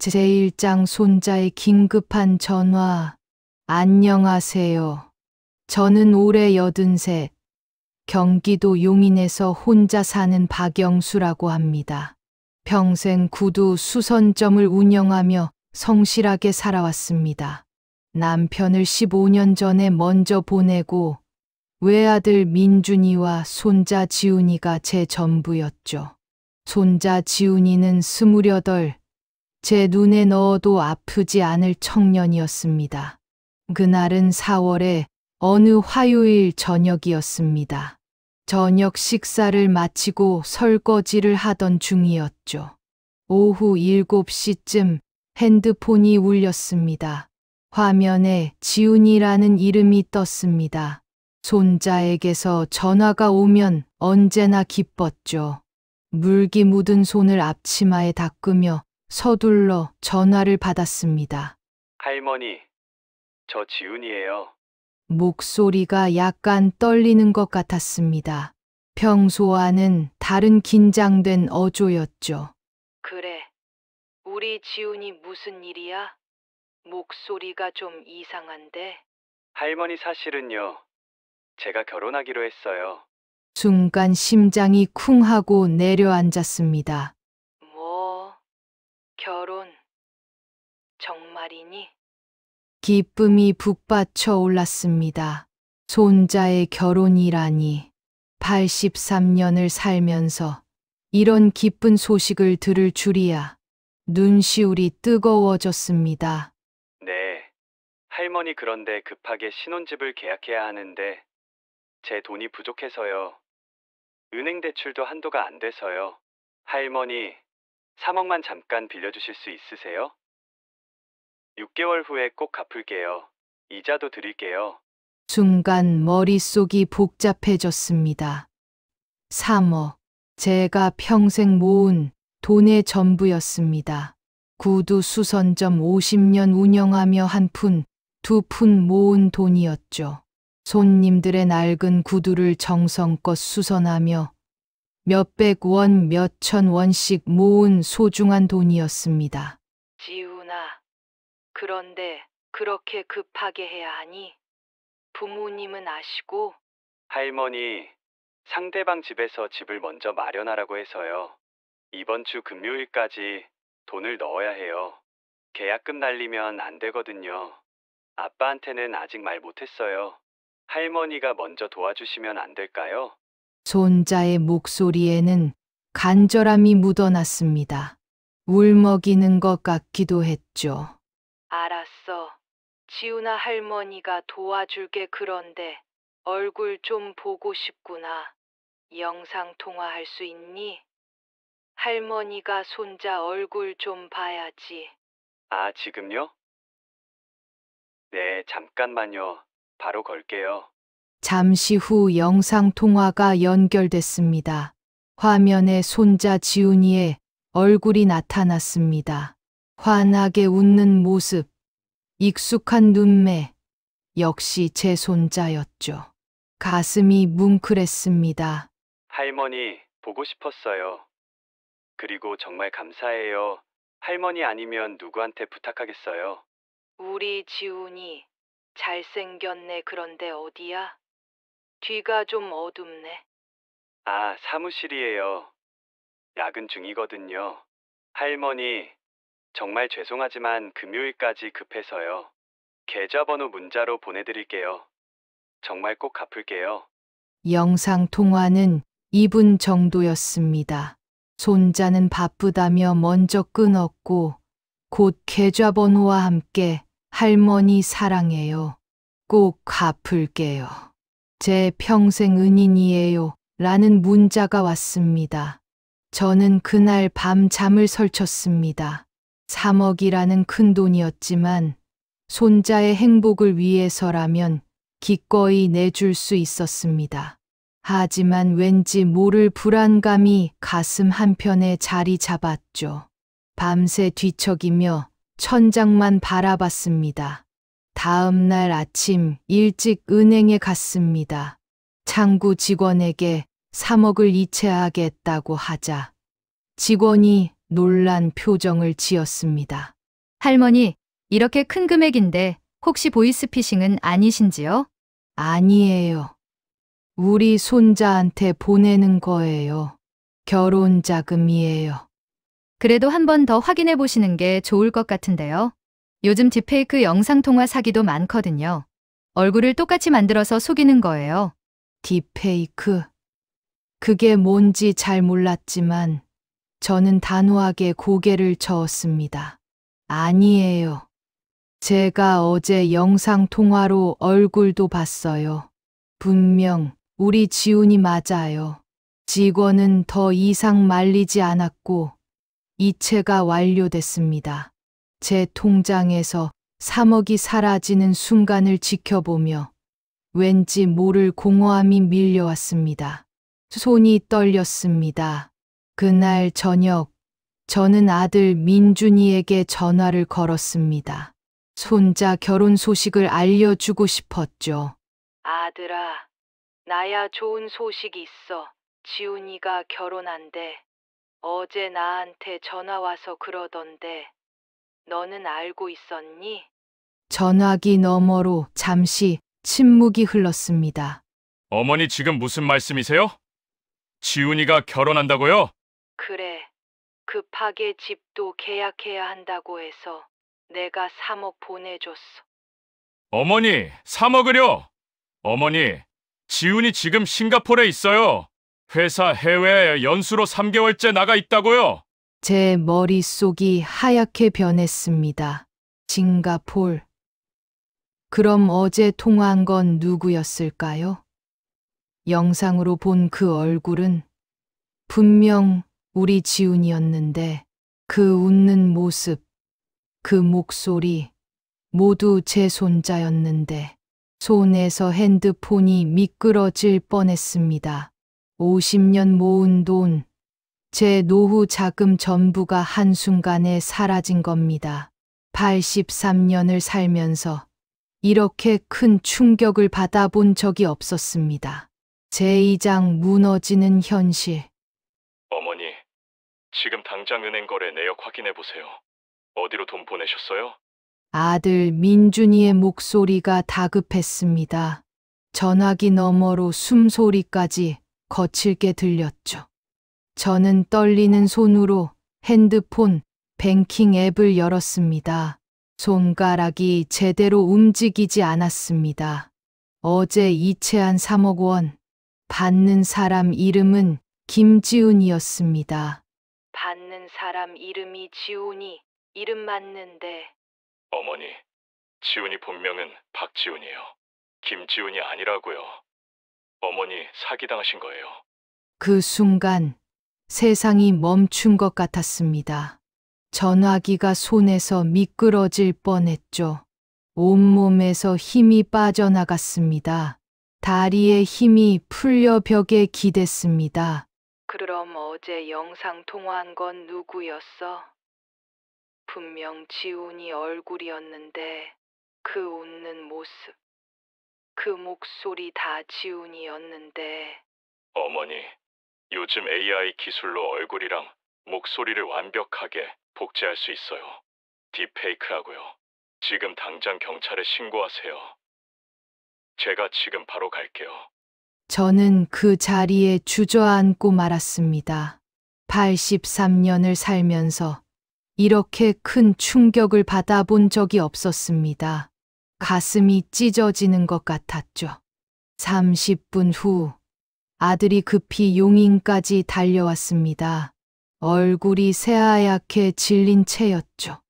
제1장 손자의 긴급한 전화. 안녕하세요. 저는 올해 83, 경기도 용인에서 혼자 사는 박영수라고 합니다. 평생 구두 수선점을 운영하며 성실하게 살아왔습니다. 남편을 15년 전에 먼저 보내고 외아들 민준이와 손자 지훈이가 제 전부였죠. 손자 지훈이는 28, 제 눈에 넣어도 아프지 않을 청년이었습니다. 그날은 4월의 어느 화요일 저녁이었습니다. 저녁 식사를 마치고 설거지를 하던 중이었죠. 오후 7시쯤 핸드폰이 울렸습니다. 화면에 지훈이라는 이름이 떴습니다. 손자에게서 전화가 오면 언제나 기뻤죠. 물기 묻은 손을 앞치마에 닦으며 서둘러 전화를 받았습니다. 할머니, 저 지훈이에요. 목소리가 약간 떨리는 것 같았습니다. 평소와는 다른 긴장된 어조였죠. 그래, 우리 지훈이 무슨 일이야? 목소리가 좀 이상한데? 할머니 사실은요. 제가 결혼하기로 했어요. 순간 심장이 쿵 하고 내려앉았습니다. 뭐, 결혼, 정말이니? 기쁨이 북받쳐 올랐습니다. 손자의 결혼이라니. 83년을 살면서 이런 기쁜 소식을 들을 줄이야. 눈시울이 뜨거워졌습니다. 네. 할머니 그런데 급하게 신혼집을 계약해야 하는데 제 돈이 부족해서요. 은행 대출도 한도가 안 돼서요. 할머니, 3억만 잠깐 빌려주실 수 있으세요? 6개월 후에 꼭 갚을게요. 이자도 드릴게요. 순간 머릿속이 복잡해졌습니다. 3억. 제가 평생 모은 돈의 전부였습니다. 구두 수선점 50년 운영하며 한 푼, 두 푼 모은 돈이었죠. 손님들의 낡은 구두를 정성껏 수선하며 몇백 원, 몇천 원씩 모은 소중한 돈이었습니다. 지훈아, 그런데 그렇게 급하게 해야 하니? 부모님은 아시고? 할머니, 상대방 집에서 집을 먼저 마련하라고 해서요. 이번 주 금요일까지 돈을 넣어야 해요. 계약금 날리면 안 되거든요. 아빠한테는 아직 말 못했어요. 할머니가 먼저 도와주시면 안 될까요? 손자의 목소리에는 간절함이 묻어났습니다. 울먹이는 것 같기도 했죠. 알았어. 지훈아, 할머니가 도와줄게. 그런데 얼굴 좀 보고 싶구나. 영상 통화할 수 있니? 할머니가 손자 얼굴 좀 봐야지. 아, 지금요? 네, 잠깐만요. 바로 걸게요. 잠시 후 영상 통화가 연결됐습니다. 화면에 손자 지훈이의 얼굴이 나타났습니다. 환하게 웃는 모습, 익숙한 눈매, 역시 제 손자였죠. 가슴이 뭉클했습니다. 할머니, 보고 싶었어요. 그리고 정말 감사해요. 할머니 아니면 누구한테 부탁하겠어요? 우리 지훈이 잘생겼네. 그런데 어디야? 뒤가 좀 어둡네. 아, 사무실이에요. 야근 중이거든요. 할머니, 정말 죄송하지만 금요일까지 급해서요. 계좌번호 문자로 보내드릴게요. 정말 꼭 갚을게요. 영상 통화는 2분 정도였습니다. 손자는 바쁘다며 먼저 끊었고 곧 계좌번호와 함께 할머니 사랑해요. 꼭 갚을게요. 제 평생 은인이에요. 라는 문자가 왔습니다. 저는 그날 밤 잠을 설쳤습니다. 3억이라는 큰 돈이었지만 손자의 행복을 위해서라면 기꺼이 내줄 수 있었습니다. 하지만 왠지 모를 불안감이 가슴 한편에 자리 잡았죠. 밤새 뒤척이며 천장만 바라봤습니다. 다음 날 아침 일찍 은행에 갔습니다. 창구 직원에게 3억을 이체하겠다고 하자 직원이 놀란 표정을 지었습니다. 할머니, 이렇게 큰 금액인데 혹시 보이스피싱은 아니신지요? 아니에요. 우리 손자한테 보내는 거예요. 결혼 자금이에요. 그래도 한 번 더 확인해 보시는 게 좋을 것 같은데요. 요즘 딥페이크 영상통화 사기도 많거든요. 얼굴을 똑같이 만들어서 속이는 거예요. 딥페이크. 그게 뭔지 잘 몰랐지만 저는 단호하게 고개를 저었습니다. 아니에요. 제가 어제 영상통화로 얼굴도 봤어요. 분명 우리 지훈이 맞아요. 직원은 더 이상 말리지 않았고 이체가 완료됐습니다. 제 통장에서 3억이 사라지는 순간을 지켜보며 왠지 모를 공허함이 밀려왔습니다. 손이 떨렸습니다. 그날 저녁 저는 아들 민준이에게 전화를 걸었습니다. 손자 결혼 소식을 알려주고 싶었죠. 아들아, 나야 좋은 소식이 있어. 지훈이가 결혼한대. 어제 나한테 전화 와서 그러던데. 너는 알고 있었니? 전화기 너머로 잠시 침묵이 흘렀습니다. 어머니 지금 무슨 말씀이세요? 지훈이가 결혼한다고요? 그래. 급하게 집도 계약해야 한다고 해서 내가 3억 보내줬어. 어머니, 3억을요? 어머니, 지훈이 지금 싱가포르에 있어요. 회사 해외에 연수로 3개월째 나가 있다고요? 제 머릿속이 하얗게 변했습니다. 싱가폴. 그럼 어제 통화한 건 누구였을까요? 영상으로 본 그 얼굴은 분명 우리 지훈이었는데 그 웃는 모습, 그 목소리 모두 제 손자였는데 손에서 핸드폰이 미끄러질 뻔했습니다. 50년 모은 돈, 제 노후 자금 전부가 한순간에 사라진 겁니다. 83년을 살면서 이렇게 큰 충격을 받아본 적이 없었습니다. 제 이장 무너지는 현실. 어머니, 지금 당장 은행 거래 내역 확인해 보세요. 어디로 돈 보내셨어요? 아들 민준이의 목소리가 다급했습니다. 전화기 너머로 숨소리까지 거칠게 들렸죠. 저는 떨리는 손으로 핸드폰 뱅킹 앱을 열었습니다. 손가락이 제대로 움직이지 않았습니다. 어제 이체한 3억 원, 받는 사람 이름은 김지훈이었습니다. 받는 사람 이름이 지훈이. 이름 맞는데. 어머니, 지훈이 본명은 박지훈이에요. 김지훈이 아니라고요. 어머니 사기당하신 거예요. 그 순간 세상이 멈춘 것 같았습니다. 전화기가 손에서 미끄러질 뻔했죠. 온몸에서 힘이 빠져나갔습니다. 다리에 힘이 풀려 벽에 기댔습니다. 그럼 어제 영상 통화한 건 누구였어? 분명 지훈이 얼굴이었는데 그 웃는 모습, 그 목소리 다 지훈이었는데. 어머니, 요즘 AI 기술로 얼굴이랑 목소리를 완벽하게 복제할 수 있어요. 딥페이크라고요. 지금 당장 경찰에 신고하세요. 제가 지금 바로 갈게요. 저는 그 자리에 주저앉고 말았습니다. 83년을 살면서 이렇게 큰 충격을 받아본 적이 없었습니다. 가슴이 찢어지는 것 같았죠. 30분 후 아들이 급히 용인까지 달려왔습니다. 얼굴이 새하얗게 질린 채였죠.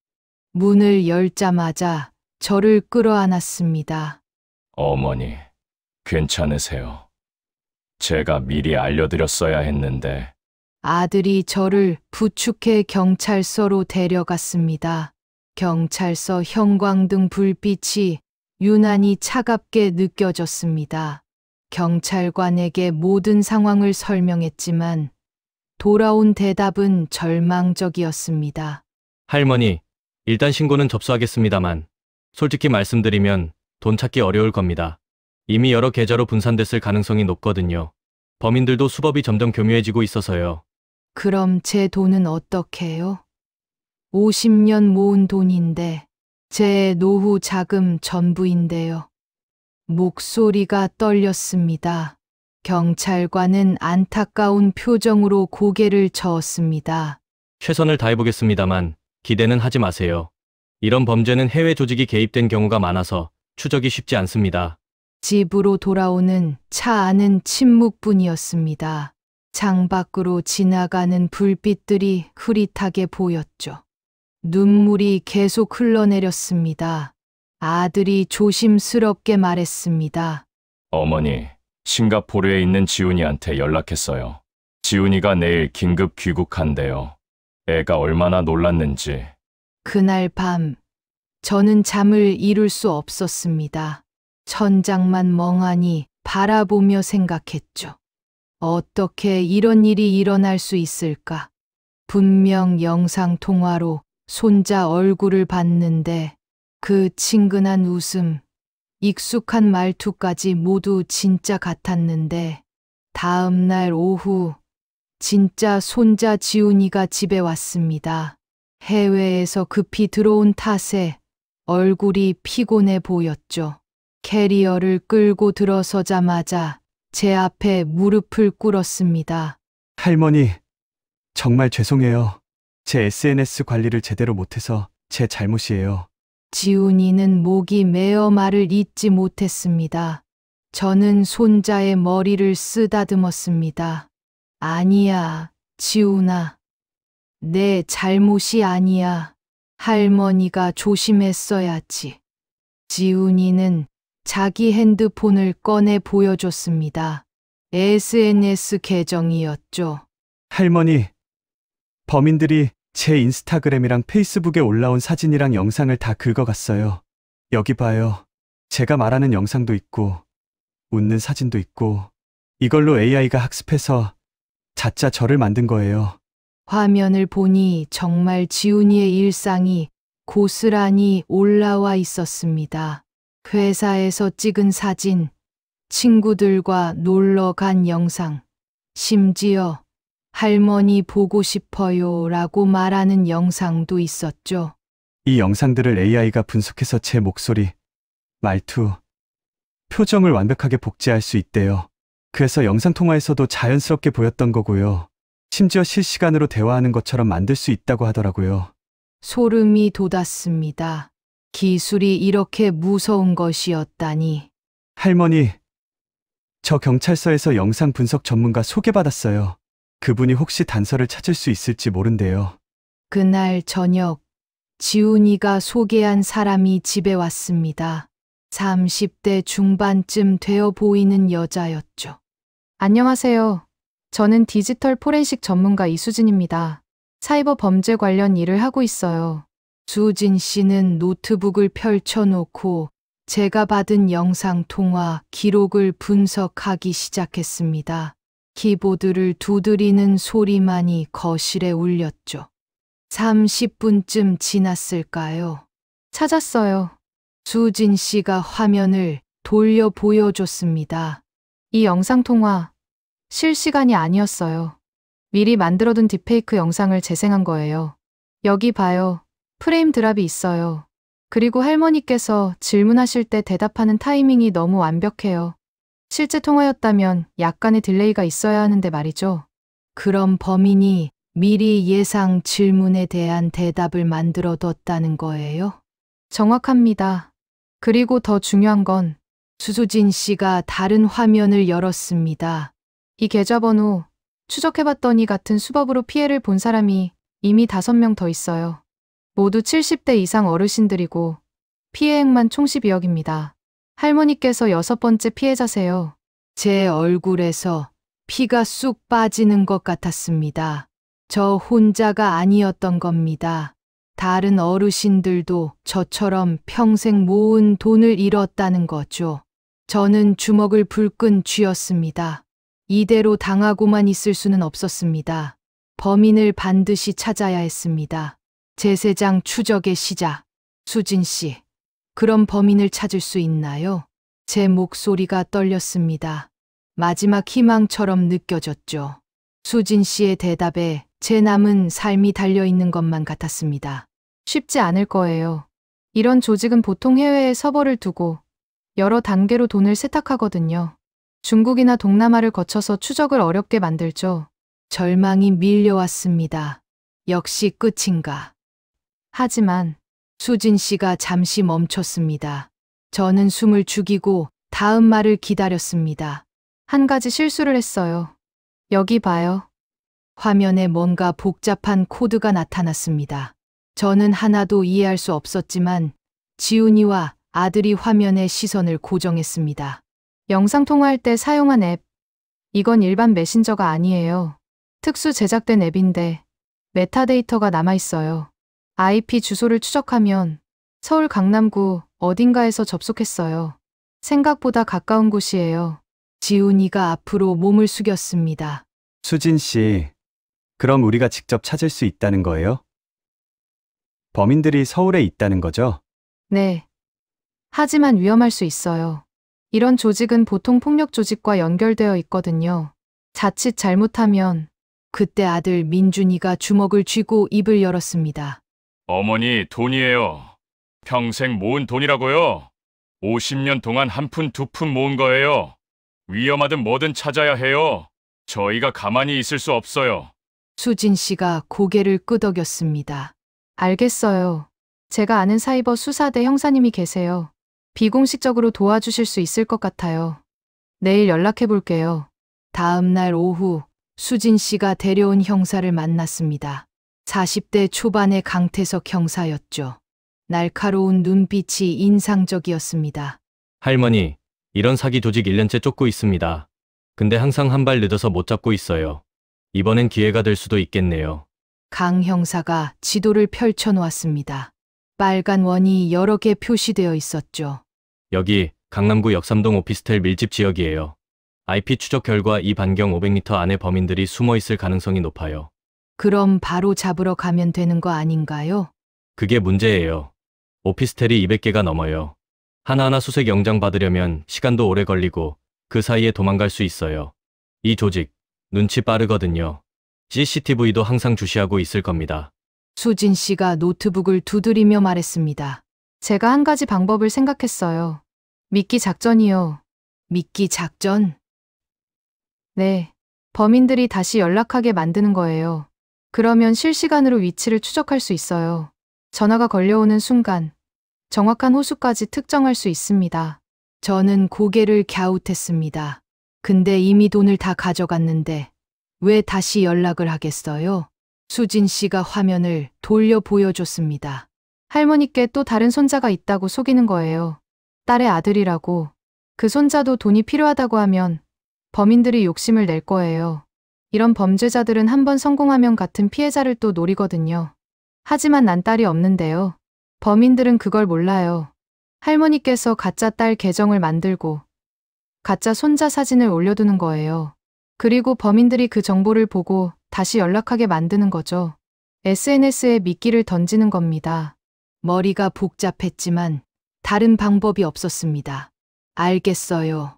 문을 열자마자 저를 끌어안았습니다. 어머니, 괜찮으세요? 제가 미리 알려드렸어야 했는데. 아들이 저를 부축해 경찰서로 데려갔습니다. 경찰서 형광등 불빛이 유난히 차갑게 느껴졌습니다. 경찰관에게 모든 상황을 설명했지만 돌아온 대답은 절망적이었습니다. 할머니, 일단 신고는 접수하겠습니다만 솔직히 말씀드리면 돈 찾기 어려울 겁니다. 이미 여러 계좌로 분산됐을 가능성이 높거든요. 범인들도 수법이 점점 교묘해지고 있어서요. 그럼 제 돈은 어떡해요? 50년 모은 돈인데 제 노후 자금 전부인데요. 목소리가 떨렸습니다. 경찰관은 안타까운 표정으로 고개를 저었습니다. 최선을 다해보겠습니다만 기대는 하지 마세요. 이런 범죄는 해외 조직이 개입된 경우가 많아서 추적이 쉽지 않습니다. 집으로 돌아오는 차 안은 침묵뿐이었습니다. 창밖으로 지나가는 불빛들이 흐릿하게 보였죠. 눈물이 계속 흘러내렸습니다. 아들이 조심스럽게 말했습니다. 어머니, 싱가포르에 있는 지훈이한테 연락했어요. 지훈이가 내일 긴급 귀국한대요. 애가 얼마나 놀랐는지. 그날 밤 저는 잠을 이룰 수 없었습니다. 천장만 멍하니 바라보며 생각했죠. 어떻게 이런 일이 일어날 수 있을까? 분명 영상통화로 손자 얼굴을 봤는데 그 친근한 웃음, 익숙한 말투까지 모두 진짜 같았는데 다음 날 오후 진짜 손자 지훈이가 집에 왔습니다. 해외에서 급히 들어온 탓에 얼굴이 피곤해 보였죠. 캐리어를 끌고 들어서자마자 제 앞에 무릎을 꿇었습니다. 할머니, 정말 죄송해요. 제 SNS 관리를 제대로 못해서 제 잘못이에요. 지훈이는 목이 메어 말을 잇지 못했습니다. 저는 손자의 머리를 쓰다듬었습니다. 아니야, 지훈아. 내 잘못이 아니야. 할머니가 조심했어야지. 지훈이는 자기 핸드폰을 꺼내 보여줬습니다. SNS 계정이었죠. 할머니, 범인들이 제 인스타그램이랑 페이스북에 올라온 사진이랑 영상을 다 긁어갔어요. 여기 봐요. 제가 말하는 영상도 있고, 웃는 사진도 있고, 이걸로 AI가 학습해서 자짜 저를 만든 거예요. 화면을 보니 정말 지훈이의 일상이 고스란히 올라와 있었습니다. 회사에서 찍은 사진, 친구들과 놀러 간 영상, 심지어 할머니 보고 싶어요 라고 말하는 영상도 있었죠. 이 영상들을 AI가 분석해서 제 목소리, 말투, 표정을 완벽하게 복제할 수 있대요. 그래서 영상통화에서도 자연스럽게 보였던 거고요. 심지어 실시간으로 대화하는 것처럼 만들 수 있다고 하더라고요. 소름이 돋았습니다. 기술이 이렇게 무서운 것이었다니. 할머니, 저 경찰서에서 영상 분석 전문가 소개받았어요. 그분이 혹시 단서를 찾을 수 있을지 모른대요. 그날 저녁, 지훈이가 소개한 사람이 집에 왔습니다. 30대 중반쯤 되어 보이는 여자였죠. 안녕하세요. 저는 디지털 포렌식 전문가 이수진입니다. 사이버 범죄 관련 일을 하고 있어요. 수진 씨는 노트북을 펼쳐놓고 제가 받은 영상 통화 기록을 분석하기 시작했습니다. 키보드를 두드리는 소리만이 거실에 울렸죠. 30분쯤 지났을까요? 찾았어요. 수진 씨가 화면을 돌려 보여줬습니다. 이 영상 통화 실시간이 아니었어요. 미리 만들어둔 딥페이크 영상을 재생한 거예요. 여기 봐요. 프레임 드랍이 있어요. 그리고 할머니께서 질문하실 때 대답하는 타이밍이 너무 완벽해요. 실제 통화였다면 약간의 딜레이가 있어야 하는데 말이죠. 그럼 범인이 미리 예상 질문에 대한 대답을 만들어 뒀다는 거예요? 정확합니다. 그리고 더 중요한 건 수진 씨가 다른 화면을 열었습니다. 이 계좌번호 추적해봤더니 같은 수법으로 피해를 본 사람이 이미 5명 더 있어요. 모두 70대 이상 어르신들이고 피해액만 총 12억입니다. 할머니께서 6번째 피해자세요. 제 얼굴에서 피가 쑥 빠지는 것 같았습니다. 저 혼자가 아니었던 겁니다. 다른 어르신들도 저처럼 평생 모은 돈을 잃었다는 거죠. 저는 주먹을 불끈 쥐었습니다. 이대로 당하고만 있을 수는 없었습니다. 범인을 반드시 찾아야 했습니다. 제세장 추적의 시작. 수진 씨, 그럼 범인을 찾을 수 있나요? 제 목소리가 떨렸습니다. 마지막 희망처럼 느껴졌죠. 수진 씨의 대답에 제 남은 삶이 달려있는 것만 같았습니다. 쉽지 않을 거예요. 이런 조직은 보통 해외에 서버를 두고 여러 단계로 돈을 세탁하거든요. 중국이나 동남아를 거쳐서 추적을 어렵게 만들죠. 절망이 밀려왔습니다. 역시 끝인가. 하지만 수진 씨가 잠시 멈췄습니다. 저는 숨을 죽이고 다음 말을 기다렸습니다. 한 가지 실수를 했어요. 여기 봐요. 화면에 뭔가 복잡한 코드가 나타났습니다. 저는 하나도 이해할 수 없었지만 지훈이와 아들이 화면에 시선을 고정했습니다. 영상 통화할 때 사용한 앱. 이건 일반 메신저가 아니에요. 특수 제작된 앱인데 메타데이터가 남아있어요. IP 주소를 추적하면 서울 강남구 어딘가에서 접속했어요. 생각보다 가까운 곳이에요. 지훈이가 앞으로 몸을 숙였습니다. 수진 씨, 그럼 우리가 직접 찾을 수 있다는 거예요? 범인들이 서울에 있다는 거죠? 네. 하지만 위험할 수 있어요. 이런 조직은 보통 폭력 조직과 연결되어 있거든요. 자칫 잘못하면 그때 아들 민준이가 주먹을 쥐고 입을 열었습니다. 어머니, 돈이에요. 평생 모은 돈이라고요. 50년 동안 한 푼 두 푼 모은 거예요. 위험하든 뭐든 찾아야 해요. 저희가 가만히 있을 수 없어요. 수진 씨가 고개를 끄덕였습니다. 알겠어요. 제가 아는 사이버 수사대 형사님이 계세요. 비공식적으로 도와주실 수 있을 것 같아요. 내일 연락해 볼게요. 다음 날 오후 수진 씨가 데려온 형사를 만났습니다. 40대 초반의 강태석 형사였죠. 날카로운 눈빛이 인상적이었습니다. 할머니, 이런 사기 조직 1년째 쫓고 있습니다. 근데 항상 한 발 늦어서 못 잡고 있어요. 이번엔 기회가 될 수도 있겠네요. 강 형사가 지도를 펼쳐놓았습니다. 빨간 원이 여러 개 표시되어 있었죠. 여기 강남구 역삼동 오피스텔 밀집 지역이에요. IP 추적 결과 이 반경 500m 안에 범인들이 숨어 있을 가능성이 높아요. 그럼 바로 잡으러 가면 되는 거 아닌가요? 그게 문제예요. 오피스텔이 200개가 넘어요. 하나하나 수색 영장 받으려면 시간도 오래 걸리고 그 사이에 도망갈 수 있어요. 이 조직, 눈치 빠르거든요. CCTV도 항상 주시하고 있을 겁니다. 수진 씨가 노트북을 두드리며 말했습니다. 제가 한 가지 방법을 생각했어요. 미끼 작전이요. 미끼 작전? 네. 범인들이 다시 연락하게 만드는 거예요. 그러면 실시간으로 위치를 추적할 수 있어요. 전화가 걸려오는 순간 정확한 호수까지 특정할 수 있습니다. 저는 고개를 갸웃했습니다. 근데 이미 돈을 다 가져갔는데 왜 다시 연락을 하겠어요? 수진 씨가 화면을 돌려 보여줬습니다. 할머니께 또 다른 손자가 있다고 속이는 거예요. 딸의 아들이라고. 그 손자도 돈이 필요하다고 하면 범인들이 욕심을 낼 거예요. 이런 범죄자들은 한번 성공하면 같은 피해자를 또 노리거든요. 하지만 난 딸이 없는데요. 범인들은 그걸 몰라요. 할머니께서 가짜 딸 계정을 만들고 가짜 손자 사진을 올려두는 거예요. 그리고 범인들이 그 정보를 보고 다시 연락하게 만드는 거죠. SNS에 미끼를 던지는 겁니다. 머리가 복잡했지만 다른 방법이 없었습니다. 알겠어요.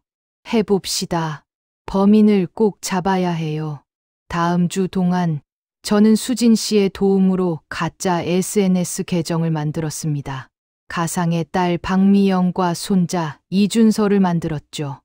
해봅시다. 범인을 꼭 잡아야 해요. 다음 주 동안 저는 수진 씨의 도움으로 가짜 SNS 계정을 만들었습니다. 가상의 딸 박미영과 손자 이준서를 만들었죠.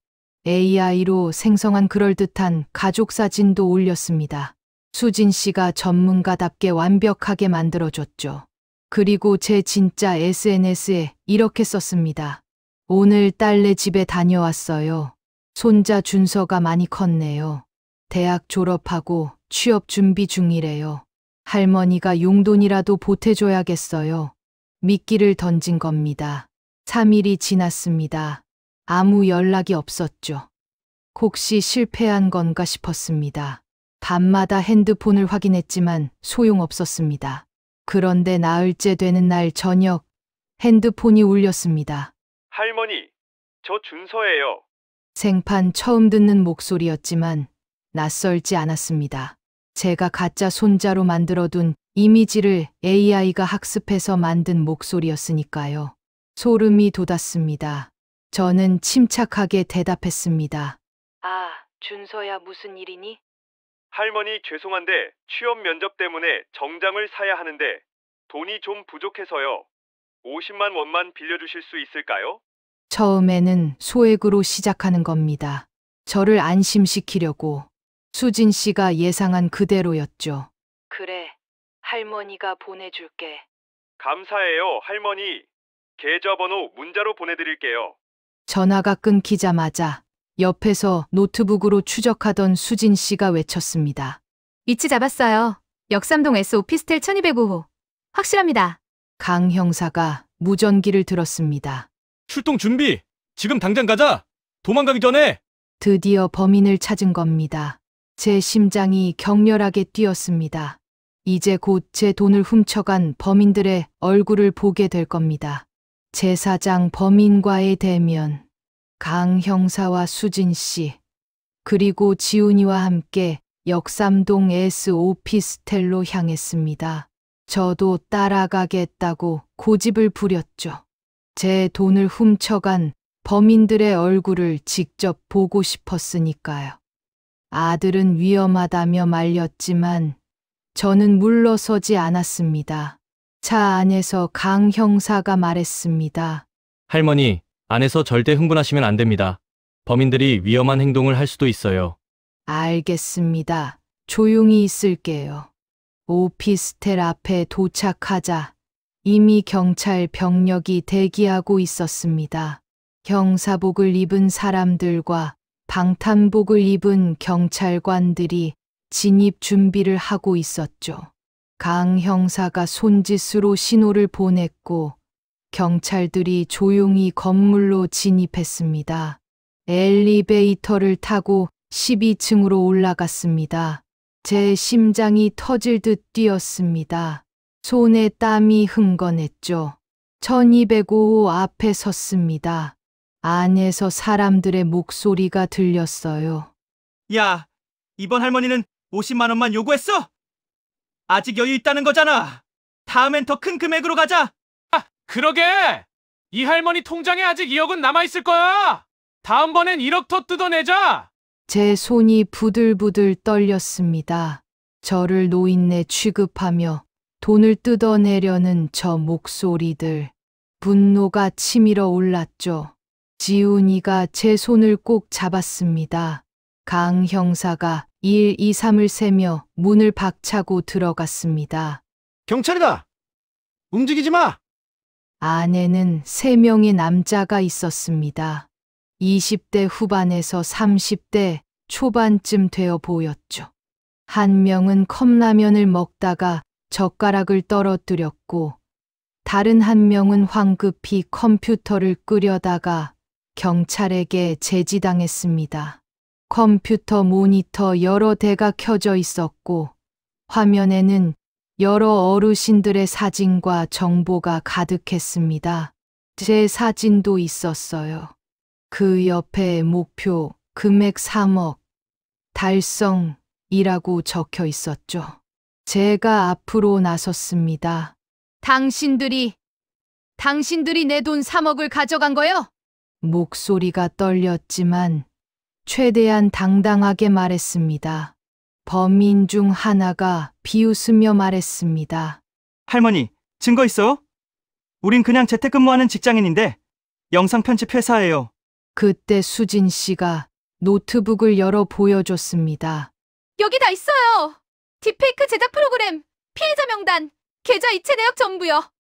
AI로 생성한 그럴듯한 가족 사진도 올렸습니다. 수진 씨가 전문가답게 완벽하게 만들어줬죠. 그리고 제 진짜 SNS에 이렇게 썼습니다. 오늘 딸네 집에 다녀왔어요. 손자 준서가 많이 컸네요. 대학 졸업하고 취업 준비 중이래요. 할머니가 용돈이라도 보태줘야겠어요. 미끼를 던진 겁니다. 3일이 지났습니다. 아무 연락이 없었죠. 혹시 실패한 건가 싶었습니다. 밤마다 핸드폰을 확인했지만 소용없었습니다. 그런데 나흘째 되는 날 저녁 핸드폰이 울렸습니다. 할머니, 저 준서예요. 생판 처음 듣는 목소리였지만 낯설지 않았습니다. 제가 가짜 손자로 만들어둔 이미지를 AI가 학습해서 만든 목소리였으니까요. 소름이 돋았습니다. 저는 침착하게 대답했습니다. 아, 준서야 무슨 일이니? 할머니 죄송한데 취업 면접 때문에 정장을 사야 하는데 돈이 좀 부족해서요. 50만 원만 빌려주실 수 있을까요? 처음에는 소액으로 시작하는 겁니다. 저를 안심시키려고. 수진 씨가 예상한 그대로였죠. 그래, 할머니가 보내줄게. 감사해요, 할머니. 계좌번호 문자로 보내드릴게요. 전화가 끊기자마자 옆에서 노트북으로 추적하던 수진 씨가 외쳤습니다. 위치 잡았어요. 역삼동 S 오피스텔 1205호. 확실합니다. 강 형사가 무전기를 들었습니다. 출동 준비! 지금 당장 가자! 도망가기 전에! 드디어 범인을 찾은 겁니다. 제 심장이 격렬하게 뛰었습니다. 이제 곧 제 돈을 훔쳐간 범인들의 얼굴을 보게 될 겁니다. 제사장 범인과의 대면. 강 형사와 수진 씨, 그리고 지훈이와 함께 역삼동 S 오피스텔로 향했습니다. 저도 따라가겠다고 고집을 부렸죠. 제 돈을 훔쳐간 범인들의 얼굴을 직접 보고 싶었으니까요. 아들은 위험하다며 말렸지만 저는 물러서지 않았습니다. 차 안에서 강 형사가 말했습니다. 할머니, 안에서 절대 흥분하시면 안 됩니다. 범인들이 위험한 행동을 할 수도 있어요. 알겠습니다. 조용히 있을게요. 오피스텔 앞에 도착하자 이미 경찰 병력이 대기하고 있었습니다. 형사복을 입은 사람들과 방탄복을 입은 경찰관들이 진입 준비를 하고 있었죠. 강 형사가 손짓으로 신호를 보냈고 경찰들이 조용히 건물로 진입했습니다. 엘리베이터를 타고 12층으로 올라갔습니다. 제 심장이 터질 듯 뛰었습니다. 손에 땀이 흥건했죠. 1205호 앞에 섰습니다. 안에서 사람들의 목소리가 들렸어요. 야, 이번 할머니는 50만 원만 요구했어? 아직 여유 있다는 거잖아. 다음엔 더 큰 금액으로 가자. 그러게! 이 할머니 통장에 아직 2억은 남아있을 거야! 다음번엔 1억 더 뜯어내자! 제 손이 부들부들 떨렸습니다. 저를 노인네 취급하며 돈을 뜯어내려는 저 목소리들. 분노가 치밀어 올랐죠. 지훈이가 제 손을 꼭 잡았습니다. 강 형사가 1, 2, 3을 세며 문을 박차고 들어갔습니다. 경찰이다. 움직이지 마. 안에는 3명의 남자가 있었습니다. 20대 후반에서 30대 초반쯤 되어 보였죠. 한 명은 컵라면을 먹다가 젓가락을 떨어뜨렸고 다른 한 명은 황급히 컴퓨터를 끄려다가 경찰에게 제지당했습니다. 컴퓨터 모니터 여러 대가 켜져 있었고 화면에는 여러 어르신들의 사진과 정보가 가득했습니다. 제 사진도 있었어요. 그 옆에 목표 금액 3억 달성이라고 적혀 있었죠. 제가 앞으로 나섰습니다. 당신들이 내 돈 3억을 가져간 거요? 목소리가 떨렸지만 최대한 당당하게 말했습니다. 범인 중 하나가 비웃으며 말했습니다. 할머니, 증거 있어? 우린 그냥 재택근무하는 직장인인데 영상 편집 회사예요. 그때 수진 씨가 노트북을 열어 보여줬습니다. 여기 다 있어요. 딥페이크 제작 프로그램, 피해자 명단, 계좌 이체 내역 전부요.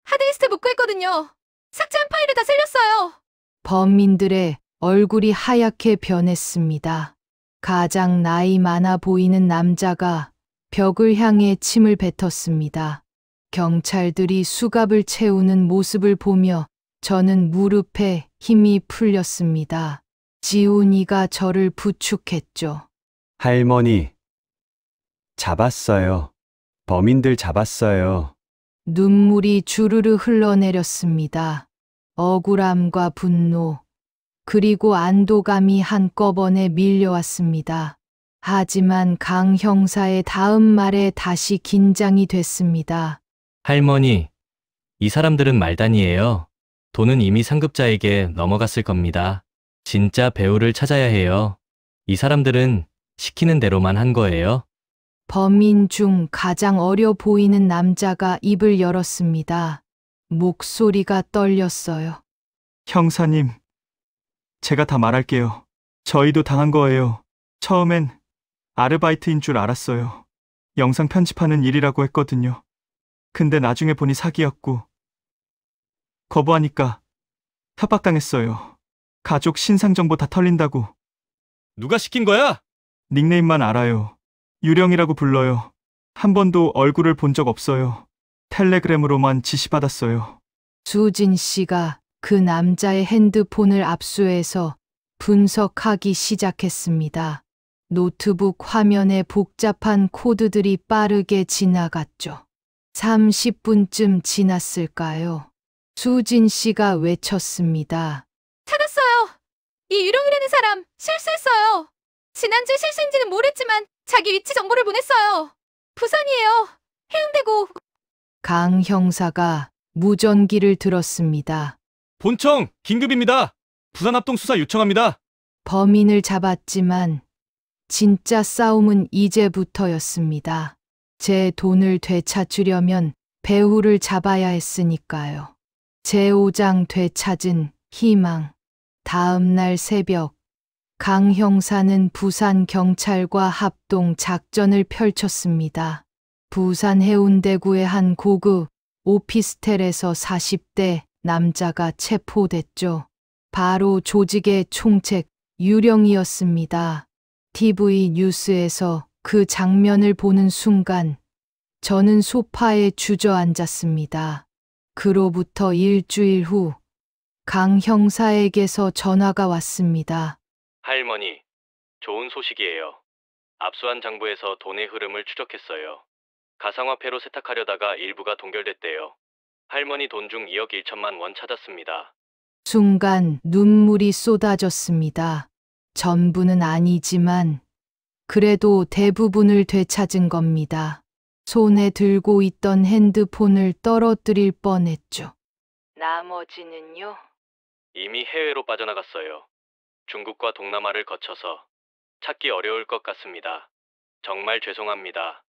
하드디스크 복구했거든요. 삭제한 파일을 다 살렸어요. 범인들의 얼굴이 하얗게 변했습니다. 가장 나이 많아 보이는 남자가 벽을 향해 침을 뱉었습니다. 경찰들이 수갑을 채우는 모습을 보며 저는 무릎에 힘이 풀렸습니다. 지훈이가 저를 부축했죠. 할머니, 잡았어요. 범인들 잡았어요. 눈물이 주르르 흘러내렸습니다. 억울함과 분노, 그리고 안도감이 한꺼번에 밀려왔습니다. 하지만 강 형사의 다음 말에 다시 긴장이 됐습니다. 할머니, 이 사람들은 말단이에요. 돈은 이미 상급자에게 넘어갔을 겁니다. 진짜 배우를 찾아야 해요. 이 사람들은 시키는 대로만 한 거예요? 범인 중 가장 어려 보이는 남자가 입을 열었습니다. 목소리가 떨렸어요. 형사님, 제가 다 말할게요. 저희도 당한 거예요. 처음엔 아르바이트인 줄 알았어요. 영상 편집하는 일이라고 했거든요. 근데 나중에 보니 사기였고, 거부하니까 협박당했어요. 가족 신상 정보 다 털린다고. 누가 시킨 거야? 닉네임만 알아요. 유령이라고 불러요. 한 번도 얼굴을 본 적 없어요. 텔레그램으로만 지시받았어요. 수진 씨가 그 남자의 핸드폰을 압수해서 분석하기 시작했습니다. 노트북 화면에 복잡한 코드들이 빠르게 지나갔죠. 30분쯤 지났을까요? 수진 씨가 외쳤습니다. 찾았어요. 이 유령이라는 사람 실수했어요. 지난주에 실수인지는 모르겠지만 자기 위치 정보를 보냈어요. 부산이에요. 해운대고. 강 형사가 무전기를 들었습니다. 본청 긴급입니다. 부산 합동 수사 요청합니다. 범인을 잡았지만 진짜 싸움은 이제부터였습니다. 제 돈을 되찾으려면 배우를 잡아야 했으니까요. 제 오장 되찾은 희망. 다음 날 새벽, 강 형사는 부산 경찰과 합동 작전을 펼쳤습니다. 부산 해운대구의 한 고급 오피스텔에서 40대 남자가 체포됐죠. 바로 조직의 총책 유령이었습니다. TV 뉴스에서 그 장면을 보는 순간 저는 소파에 주저앉았습니다. 그로부터 일주일 후 강 형사에게서 전화가 왔습니다. 할머니, 좋은 소식이에요. 압수한 장부에서 돈의 흐름을 추적했어요. 가상화폐로 세탁하려다가 일부가 동결됐대요. 할머니 돈 중 2억 1천만 원 찾았습니다. 순간 눈물이 쏟아졌습니다. 전부는 아니지만 그래도 대부분을 되찾은 겁니다. 손에 들고 있던 핸드폰을 떨어뜨릴 뻔했죠. 나머지는요? 이미 해외로 빠져나갔어요. 중국과 동남아를 거쳐서 찾기 어려울 것 같습니다. 정말 죄송합니다.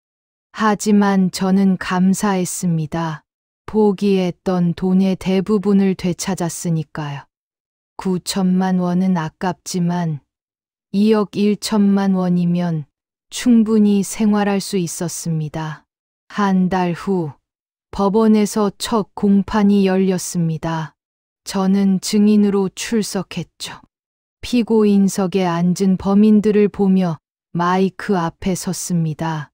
하지만 저는 감사했습니다. 포기했던 돈의 대부분을 되찾았으니까요. 9천만 원은 아깝지만 2억 1천만 원이면 충분히 생활할 수 있었습니다. 한 달 후 법원에서 첫 공판이 열렸습니다. 저는 증인으로 출석했죠. 피고인석에 앉은 범인들을 보며 마이크 앞에 섰습니다.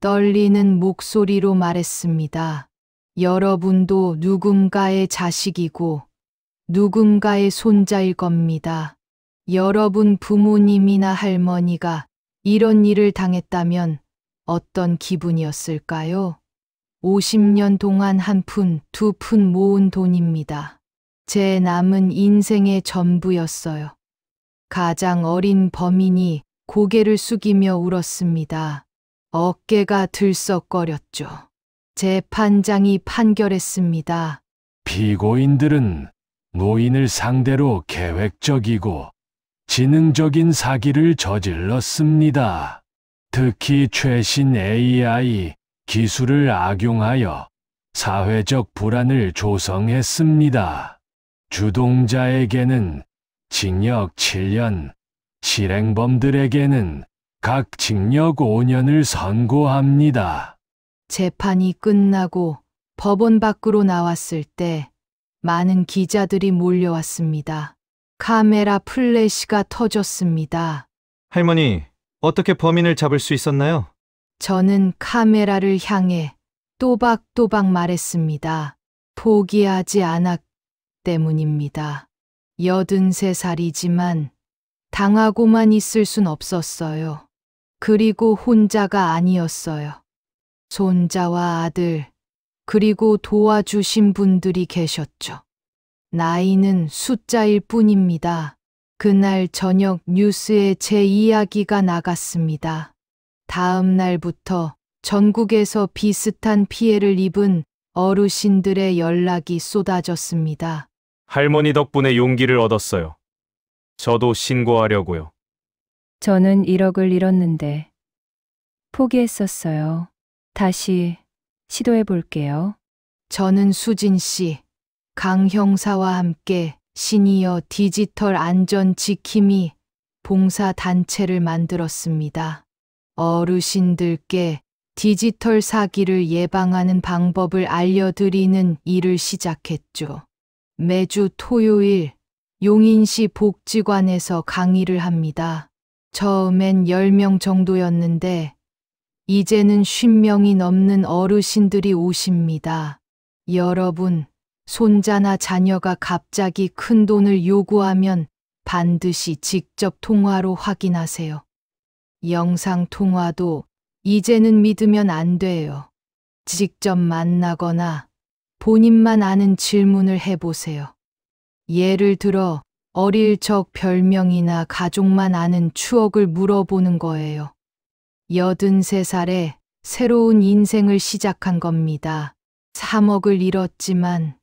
떨리는 목소리로 말했습니다. 여러분도 누군가의 자식이고 누군가의 손자일 겁니다. 여러분 부모님이나 할머니가 이런 일을 당했다면 어떤 기분이었을까요? 50년 동안 한 푼, 두 푼 모은 돈입니다. 제 남은 인생의 전부였어요. 가장 어린 범인이 고개를 숙이며 울었습니다. 어깨가 들썩거렸죠. 재판장이 판결했습니다. 피고인들은 노인을 상대로 계획적이고 지능적인 사기를 저질렀습니다. 특히 최신 AI 기술을 악용하여 사회적 불안을 조성했습니다. 주동자에게는 징역 7년, 실행범들에게는 각 징역 5년을 선고합니다. 재판이 끝나고 법원 밖으로 나왔을 때 많은 기자들이 몰려왔습니다. 카메라 플래시가 터졌습니다. 할머니, 어떻게 범인을 잡을 수 있었나요? 저는 카메라를 향해 또박또박 말했습니다. 포기하지 않았기 때문입니다. 83살이지만 당하고만 있을 순 없었어요. 그리고 혼자가 아니었어요. 손자와 아들, 그리고 도와주신 분들이 계셨죠. 나이는 숫자일 뿐입니다. 그날 저녁 뉴스에 제 이야기가 나갔습니다. 다음 날부터 전국에서 비슷한 피해를 입은 어르신들의 연락이 쏟아졌습니다. 할머니 덕분에 용기를 얻었어요. 저도 신고하려고요. 저는 1억을 잃었는데 포기했었어요. 다시 시도해 볼게요. 저는 수진 씨, 강 형사와 함께 시니어 디지털 안전 지킴이 봉사 단체를 만들었습니다. 어르신들께 디지털 사기를 예방하는 방법을 알려드리는 일을 시작했죠. 매주 토요일 용인시 복지관에서 강의를 합니다. 처음엔 10명 정도였는데 이제는 50명이 넘는 어르신들이 오십니다. 여러분, 손자나 자녀가 갑자기 큰 돈을 요구하면 반드시 직접 통화로 확인하세요. 영상 통화도 이제는 믿으면 안 돼요. 직접 만나거나 본인만 아는 질문을 해보세요. 예를 들어 어릴 적 별명이나 가족만 아는 추억을 물어보는 거예요. 83살에 새로운 인생을 시작한 겁니다. 3억을 잃었지만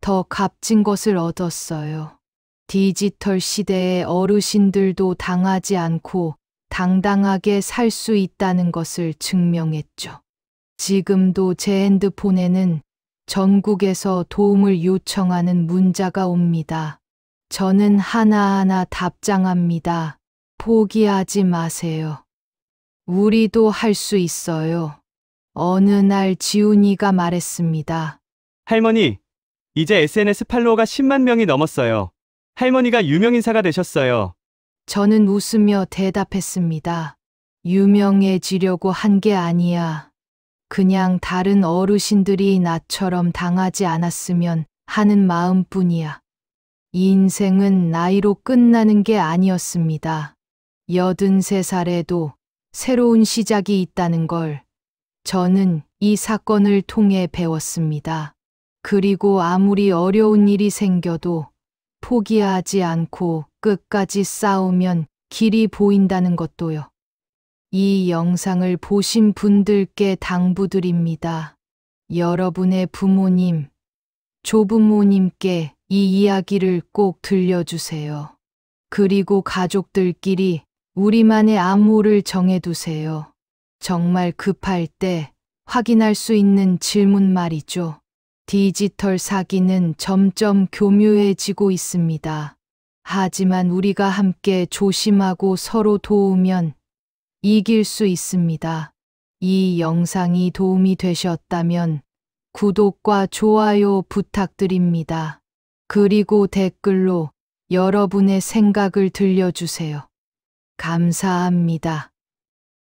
더 값진 것을 얻었어요. 디지털 시대의 어르신들도 당하지 않고 당당하게 살 수 있다는 것을 증명했죠. 지금도 제 핸드폰에는 전국에서 도움을 요청하는 문자가 옵니다. 저는 하나하나 답장합니다. 포기하지 마세요. 우리도 할 수 있어요. 어느 날 지훈이가 말했습니다. 할머니, 이제 SNS 팔로워가 10만 명이 넘었어요. 할머니가 유명인사가 되셨어요. 저는 웃으며 대답했습니다. 유명해지려고 한 게 아니야. 그냥 다른 어르신들이 나처럼 당하지 않았으면 하는 마음뿐이야. 인생은 나이로 끝나는 게 아니었습니다. 83살에도 새로운 시작이 있다는 걸 저는 이 사건을 통해 배웠습니다. 그리고 아무리 어려운 일이 생겨도 포기하지 않고 끝까지 싸우면 길이 보인다는 것도요. 이 영상을 보신 분들께 당부드립니다. 여러분의 부모님, 조부모님께 이 이야기를 꼭 들려주세요. 그리고 가족들끼리 우리만의 암호를 정해두세요. 정말 급할 때 확인할 수 있는 질문 말이죠. 디지털 사기는 점점 교묘해지고 있습니다. 하지만 우리가 함께 조심하고 서로 도우면 이길 수 있습니다. 이 영상이 도움이 되셨다면 구독과 좋아요 부탁드립니다. 그리고 댓글로 여러분의 생각을 들려주세요. 감사합니다.